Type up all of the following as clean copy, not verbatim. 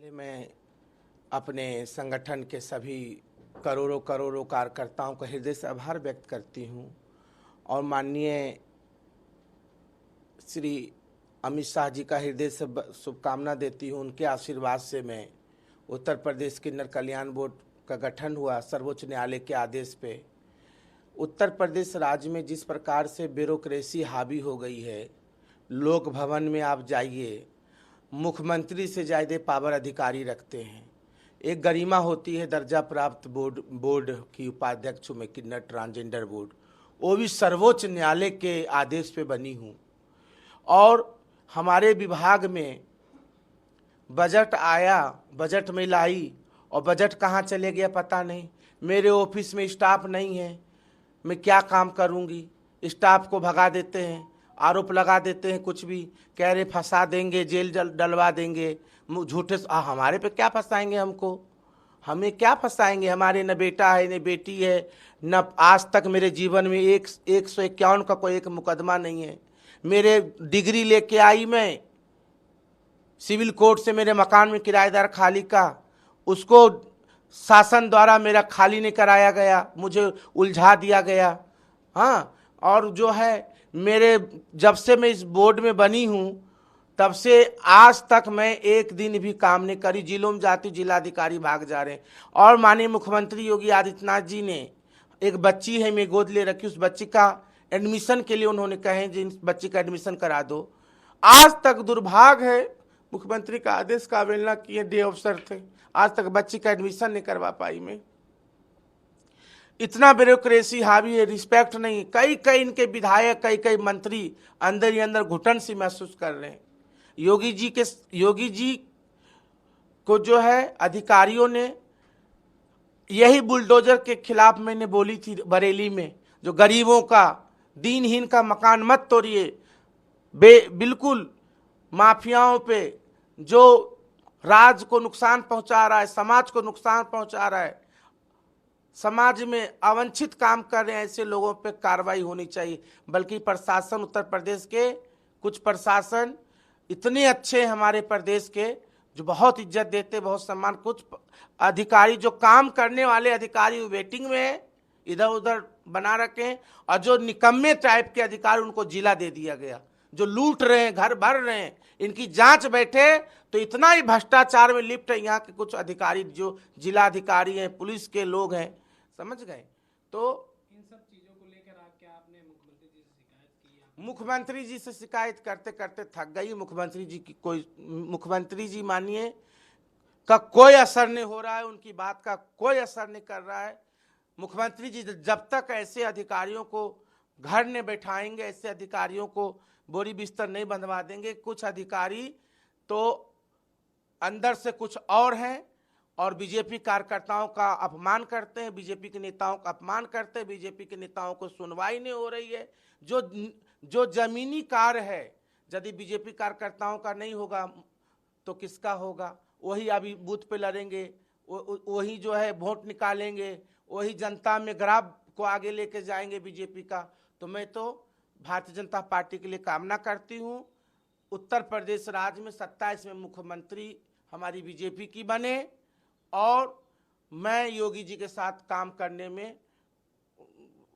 पहले मैं अपने संगठन के सभी करोड़ों करोड़ों कार्यकर्ताओं का हृदय से आभार व्यक्त करती हूं और माननीय श्री अमित शाह जी का हृदय से शुभकामना देती हूं। उनके आशीर्वाद से मैं उत्तर प्रदेश किन्नर कल्याण बोर्ड का गठन हुआ सर्वोच्च न्यायालय के आदेश पे। उत्तर प्रदेश राज्य में जिस प्रकार से ब्यूरोक्रेसी हावी हो गई है, लोक भवन में आप जाइए, मुख्यमंत्री से ज़्यादा पावर अधिकारी रखते हैं। एक गरिमा होती है दर्जा प्राप्त बोर्ड की उपाध्यक्ष में किन्नर ट्रांसजेंडर बोर्ड, वो भी सर्वोच्च न्यायालय के आदेश पे बनी हूँ। और हमारे विभाग में बजट आया, बजट में लाई और बजट कहाँ चले गया पता नहीं। मेरे ऑफिस में स्टाफ नहीं है, मैं क्या काम करूँगी। स्टाफ को भगा देते हैं, आरोप लगा देते हैं, कुछ भी कह रहे फंसा देंगे, जेल डलवा देंगे, झूठे। हमारे पे क्या फंसाएंगे हमको, हमें क्या फंसाएंगे। हमारे न बेटा है न बेटी है, न आज तक मेरे जीवन में 151 का कोई एक मुकदमा नहीं है। मेरे डिग्री लेके आई मैं सिविल कोर्ट से, मेरे मकान में किराएदार खाली का, उसको शासन द्वारा मेरा खाली नहीं कराया गया, मुझे उलझा दिया गया। हाँ, और जो है मेरे जब से मैं इस बोर्ड में बनी हूँ तब से आज तक मैं एक दिन भी काम नहीं करी। जिलों में जाती जिलाधिकारी भाग जा रहे हैं। और माननीय मुख्यमंत्री योगी आदित्यनाथ जी ने एक बच्ची है मैं गोद ले रखी, उस बच्ची का एडमिशन के लिए उन्होंने कहे जिन बच्ची का एडमिशन करा दो। आज तक दुर्भाग्य है, मुख्यमंत्री का आदेश का अवहेलना किए, डे अफसर थे, आज तक बच्ची का एडमिशन नहीं करवा पाई मैं। इतना ब्यूरोक्रेसी हावी है, रिस्पेक्ट नहीं। कई इनके विधायक, कई मंत्री अंदर ही अंदर घुटन सी महसूस कर रहे हैं। योगी जी को जो है अधिकारियों ने यही बुलडोजर के खिलाफ मैंने बोली थी बरेली में, जो गरीबों का, दीनहीन का मकान मत तोड़िए, बिल्कुल माफियाओं पे जो राज्य को नुकसान पहुंचा रहा है, समाज को नुकसान पहुंचा रहा है, समाज में अवांछित काम कर रहे हैं, ऐसे लोगों पे कार्रवाई होनी चाहिए। बल्कि प्रशासन, उत्तर प्रदेश के कुछ प्रशासन इतने अच्छे हमारे प्रदेश के जो बहुत इज्जत देते, बहुत सम्मान। कुछ अधिकारी जो काम करने वाले अधिकारी वेटिंग में है, इधर उधर बना रखे हैं। और जो निकम्मे टाइप के अधिकारी उनको जिला दे दिया गया, जो लूट रहे हैं, घर भर रहे हैं। इनकी जांच बैठे तो इतना ही भ्रष्टाचार में लिप्त है यहाँ के कुछ अधिकारी, जो जिला अधिकारी हैं, पुलिस के लोग हैं, समझ गए। तो इन सब चीजों को लेकर क्या आपने मुख्यमंत्री जी से शिकायत की? मुख्यमंत्री जी से शिकायत करते करते थक गई। मुख्यमंत्री जी मानिए का कोई असर नहीं हो रहा है, उनकी बात का कोई असर नहीं कर रहा है। मुख्यमंत्री जी जब तक ऐसे अधिकारियों को घर नहीं बैठाएंगे, ऐसे अधिकारियों को बोरी बिस्तर नहीं बंधवा देंगे। कुछ अधिकारी तो अंदर से कुछ और हैं और बीजेपी कार्यकर्ताओं का अपमान करते हैं, बीजेपी के नेताओं का अपमान करते हैं। बीजेपी के नेताओं को सुनवाई नहीं हो रही है। जो जमीनी कार्य है, यदि बीजेपी कार्यकर्ताओं का नहीं होगा तो किसका होगा? वही अभी बूथ पे लड़ेंगे, वही जो है वोट निकालेंगे, वही जनता में ग्राफ को आगे लेके जाएंगे बीजेपी का। तो मैं तो भारतीय जनता पार्टी के लिए कामना करती हूँ उत्तर प्रदेश राज्य में 27 में मुख्यमंत्री हमारी बीजेपी की बने और मैं योगी जी के साथ काम करने में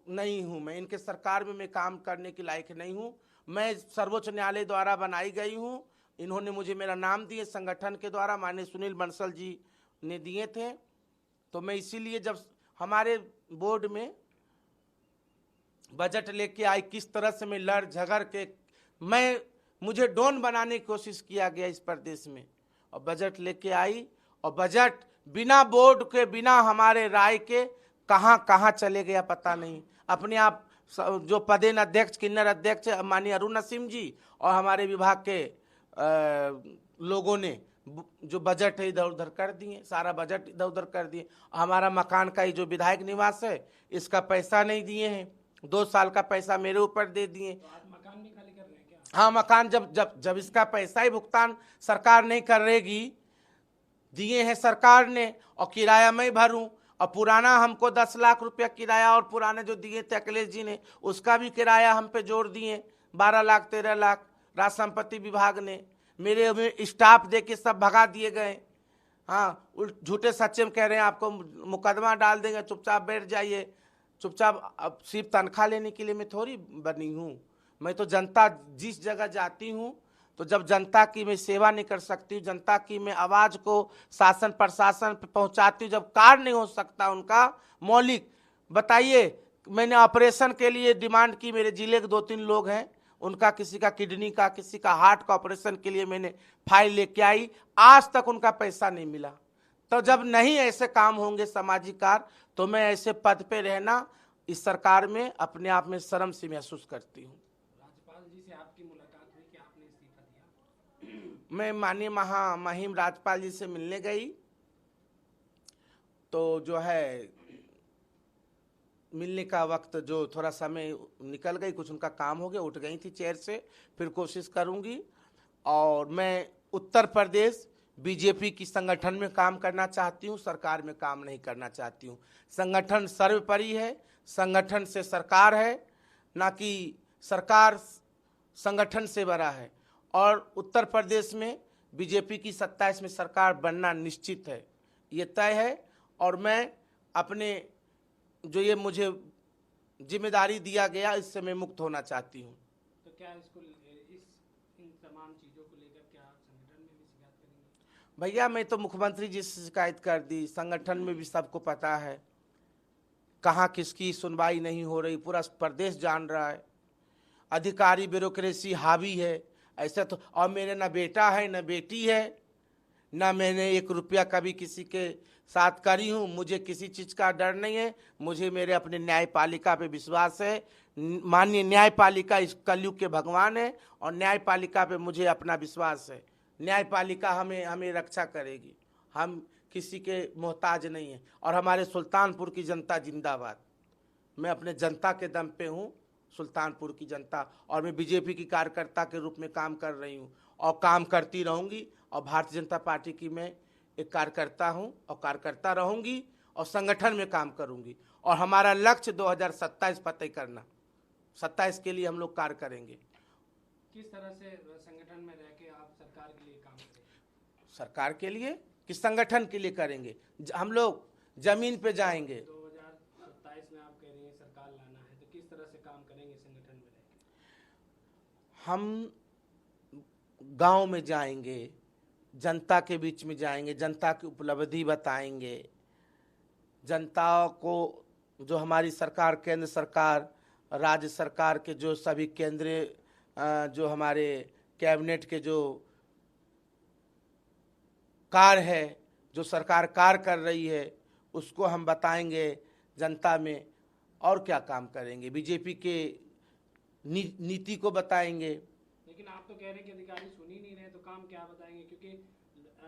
नहीं हूं। मैं इनके सरकार में मैं काम करने के लायक नहीं हूं। मैं सर्वोच्च न्यायालय द्वारा बनाई गई हूं, इन्होंने मुझे मेरा नाम दिए, संगठन के द्वारा माननीय सुनील बंसल जी ने दिए थे। तो मैं इसीलिए जब हमारे बोर्ड में बजट लेके आई, किस तरह से मैं लड़ झगड़ के मुझे डॉन बनाने की कोशिश किया गया इस प्रदेश में, और बजट लेके आई और बजट बिना बोर्ड के, बिना हमारे राय के कहाँ चले गया पता नहीं। अपने आप जो पदेन अध्यक्ष, किन्नर अध्यक्ष माननीय अरुण नसीम जी और हमारे विभाग के लोगों ने जो बजट है इधर उधर कर दिए, सारा बजट इधर उधर कर दिए। हमारा मकान का ही जो विधायक निवास है, इसका पैसा नहीं दिए हैं, 2 साल का पैसा मेरे ऊपर दे दिए। तो आप मकान भी खाली कर रहे हैं क्या? हाँ, मकान जब इसका पैसा ही भुगतान सरकार नहीं करेगी, दिए हैं सरकार ने और किराया मैं भरूं, और पुराना हमको 10 लाख रुपया किराया, और पुराने जो दिए थे अखिलेश जी ने उसका भी किराया हम पे जोड़ दिए 12 लाख 13 लाख। राज संपत्ति विभाग ने मेरे स्टाफ दे के सब भगा दिए गए। हाँ, झूठे सच्चे में कह रहे हैं आपको मुकदमा डाल देंगे, चुपचाप बैठ जाइए। चुपचाप अब सिर्फ तनख्वाह लेने के लिए मैं थोड़ी बनी हूँ। मैं तो जनता जिस जगह जाती हूँ तो जब जनता की मैं सेवा नहीं कर सकती हूँ, जनता की मैं आवाज़ को शासन प्रशासन पे पहुँचाती हूँ, जब कार्य नहीं हो सकता उनका मौलिक, बताइए मैंने ऑपरेशन के लिए डिमांड की, मेरे जिले के 2-3 लोग हैं, उनका किसी का किडनी का किसी का हार्ट का ऑपरेशन के लिए मैंने फाइल लेके आई, आज तक उनका पैसा नहीं मिला। तो जब नहीं ऐसे काम होंगे सामाजिक कार्य तो मैं ऐसे पद पे रहना इस सरकार में अपने आप में शर्म से महसूस करती हूँ। राज्यपाल जी से आपकी मुलाकात हुई कि आपने इस्तीफा दिया? मैं माननीय महामहिम राज्यपाल जी से मिलने गई तो जो है मिलने का वक्त जो थोड़ा समय निकल गई, कुछ उनका काम हो गया, उठ गई थी चेयर से, फिर कोशिश करूंगी। और मैं उत्तर प्रदेश बीजेपी की संगठन में काम करना चाहती हूं, सरकार में काम नहीं करना चाहती हूं। संगठन सर्वोपरि है, संगठन से सरकार है, ना कि सरकार संगठन से बड़ा है। और उत्तर प्रदेश में बीजेपी की 27 में सरकार बनना निश्चित है, ये तय है। और मैं अपने जो ये मुझे जिम्मेदारी दिया गया इससे मैं मुक्त होना चाहती हूँ। तो क्या इन तमाम चीज़ों को लेकर क्या आप संगठन में भी शिकायत करेंगे? भैया मैं तो मुख्यमंत्री जी से शिकायत कर दी, संगठन में भी सबको पता है कहाँ किसकी सुनवाई नहीं हो रही, पूरा प्रदेश जान रहा है। अधिकारी ब्यूरोक्रेसी हावी है ऐसे तो। और मेरे ना बेटा है ना बेटी है, ना मैंने 1 रुपया कभी किसी के साथ करी हूँ, मुझे किसी चीज़ का डर नहीं है। मुझे मेरे अपने न्यायपालिका पे विश्वास है। माननीय न्यायपालिका इस कलयुग के भगवान है और न्यायपालिका पे मुझे अपना विश्वास है। न्यायपालिका हमें रक्षा करेगी, हम किसी के मोहताज नहीं हैं। और हमारे सुल्तानपुर की जनता जिंदाबाद। मैं अपने जनता के दम पे हूँ, सुल्तानपुर की जनता, और मैं बीजेपी की कार्यकर्ता के रूप में काम कर रही हूँ और काम करती रहूँगी। और भारतीय जनता पार्टी की मैं एक कार्यकर्ता हूँ और कार्यकर्ता रहूँगी और संगठन में काम करूँगी। और हमारा लक्ष्य 2027 फतेह करना, 27 के लिए हम लोग कार्य करेंगे। किस तरह से संगठन में रह के आप सरकार के लिए काम करेंगे? सरकार के लिए किस संगठन के लिए करेंगे? हम लोग जमीन पे जाएंगे। 2027 में आप कह रही हैं सरकार लाना है, तो किस तरह से काम करेंगे संगठन में रह के? हम गांव में जाएंगे, जनता के बीच में जाएंगे, जनता की उपलब्धि बताएंगे, जनता को जो हमारी सरकार, केंद्र सरकार, राज्य सरकार के जो सभी केंद्रीय जो हमारे कैबिनेट के जो कार्य है, जो सरकार कार्य कर रही है, उसको हम बताएंगे जनता में। और क्या काम करेंगे? बीजेपी के नीति को बताएंगे। लेकिन आप तो कह रहे हैं कि अधिकारी सुन ही नहीं रहे, तो काम क्या बताएंगे? क्योंकि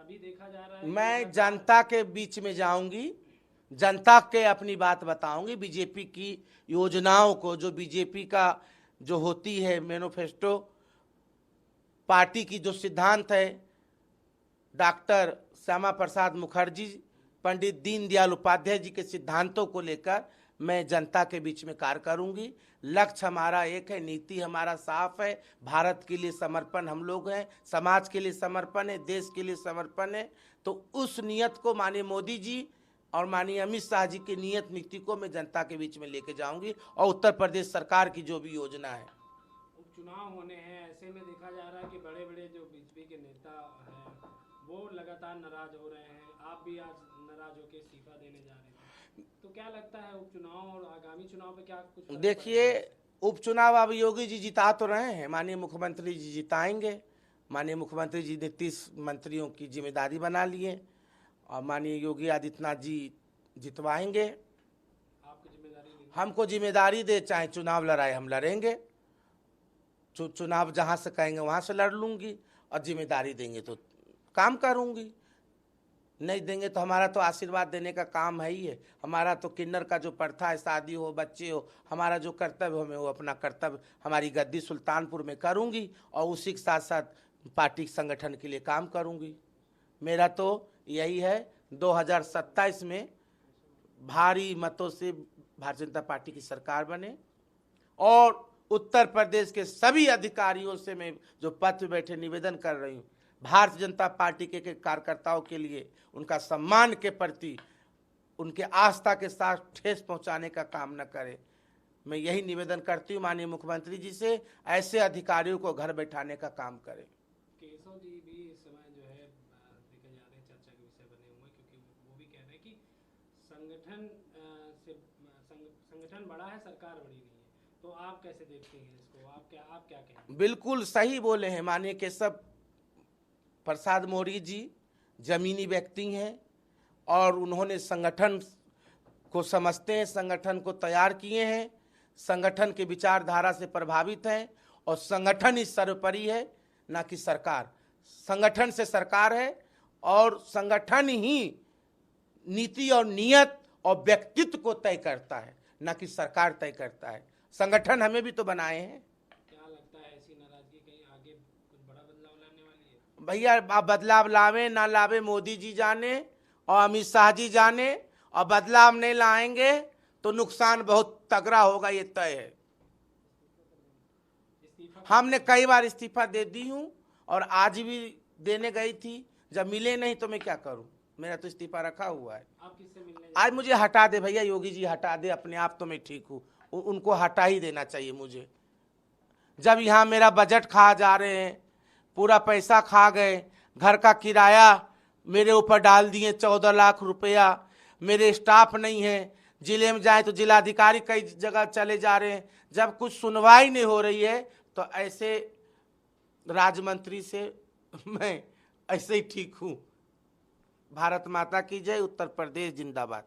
अभी देखा जा रहा है मैं जनता के बीच में जाऊंगी, जनता के अपनी बात बताऊंगी, बीजेपी की योजनाओं को, जो बीजेपी का जो होती है मैनिफेस्टो, पार्टी की जो सिद्धांत है, डॉक्टर श्यामा प्रसाद मुखर्जी, पंडित दीनदयाल उपाध्याय जी के सिद्धांतों को लेकर मैं जनता के बीच में कार्य करूंगी। लक्ष्य हमारा एक है, नीति हमारा साफ है, भारत के लिए समर्पण हम लोग हैं, समाज के लिए समर्पण है, देश के लिए समर्पण है। तो उस नियत को माननीय मोदी जी और माननीय अमित शाह जी की नियत नीति को मैं जनता के बीच में लेके जाऊंगी। और उत्तर प्रदेश सरकार की जो भी योजना है, उपचुनाव होने हैं, ऐसे में देखा जा रहा है कि बड़े बड़े जो बीजेपी के नेता हैं वो लगातार नाराज हो रहे हैं। आप भी आज नाराज होकर इस्तीफा देने जा रहे हैं, तो क्या लगता है उपचुनाव और आगामी चुनाव पे क्या कुछ? देखिए उपचुनाव अब योगी जी जिता तो रहे हैं, माननीय मुख्यमंत्री जी जिताएंगे। माननीय मुख्यमंत्री जी ने 30 मंत्रियों की जिम्मेदारी बना लिए और माननीय योगी आदित्यनाथ जी जितवाएंगे। आपको जिम्मेदारी हमको जिम्मेदारी दे, चाहे चुनाव लड़ाए हम लड़ेंगे। चुनाव जहाँ से कहेंगे वहाँ से लड़ लूँगी, और जिम्मेदारी देंगे तो काम करूँगी, नहीं देंगे तो हमारा तो आशीर्वाद देने का काम है ही है। हमारा तो किन्नर का जो प्रथा है, शादी हो बच्चे हो, हमारा जो कर्तव्य हो, मैं वो अपना कर्तव्य हमारी गद्दी सुल्तानपुर में करूँगी और उसी के साथ साथ पार्टी संगठन के लिए काम करूँगी। मेरा तो यही है 2027 में भारी मतों से भारतीय जनता पार्टी की सरकार बने। और उत्तर प्रदेश के सभी अधिकारियों से मैं जो पद पे बैठे निवेदन कर रही हूँ, भारतीय जनता पार्टी के कार्यकर्ताओं के लिए उनका सम्मान के प्रति उनके आस्था के साथ ठेस पहुंचाने का काम न करे। मैं यही निवेदन करती हूँ माननीय मुख्यमंत्री जी से, ऐसे अधिकारियों को घर बैठाने का काम करें। केशव जी भी इस समय जो है देखे जा रहे हैं चर्चा के विषय बने हुए, क्योंकि वो भी कह रहे हैं कि संगठन बड़ा है, सरकार बड़ी नहीं है। तो आप कैसे देखते हैं इसको? आप क्या कहेंगे? बिल्कुल सही बोले हैं माननीय केशव प्रसाद मौर्य जी, जमीनी व्यक्ति हैं और उन्होंने संगठन को समझते हैं, संगठन को तैयार किए हैं, संगठन के विचारधारा से प्रभावित हैं और संगठन ही सर्वोपरि है, ना कि सरकार। संगठन से सरकार है और संगठन ही नीति और नियत और व्यक्तित्व को तय करता है, ना कि सरकार तय करता है। संगठन हमें भी तो बनाए हैं। क्या लगता है ऐसी नाराजगी कहीं आगे कुछ बड़ा बदलाव लाने वाली है? भैया आप बदलाव लावे ना लावे मोदी जी जाने और अमित शाह जी जाने, और बदलाव नहीं लाएंगे तो नुकसान बहुत तगड़ा होगा, ये तय है। हमने कई बार इस्तीफा दे दी हूँ और आज भी देने गई थी, जब मिले नहीं तो मैं क्या करूँ, मेरा तो इस्तीफा रखा हुआ है। आप किससे मिलने? आज मुझे हटा दे भैया, योगी जी हटा दे, अपने आप तो मैं ठीक हूँ, उनको हटा ही देना चाहिए मुझे। जब यहाँ मेरा बजट खा जा रहे हैं, पूरा पैसा खा गए, घर का किराया मेरे ऊपर डाल दिए 14 लाख रुपया, मेरे स्टाफ नहीं है, जिले में जाए तो जिलाधिकारी कई जगह चले जा रहे हैं, जब कुछ सुनवाई नहीं हो रही है तो ऐसे राज्य मंत्री से मैं ऐसे ही ठीक हूँ। भारत माता की जय, उत्तर प्रदेश जिंदाबाद।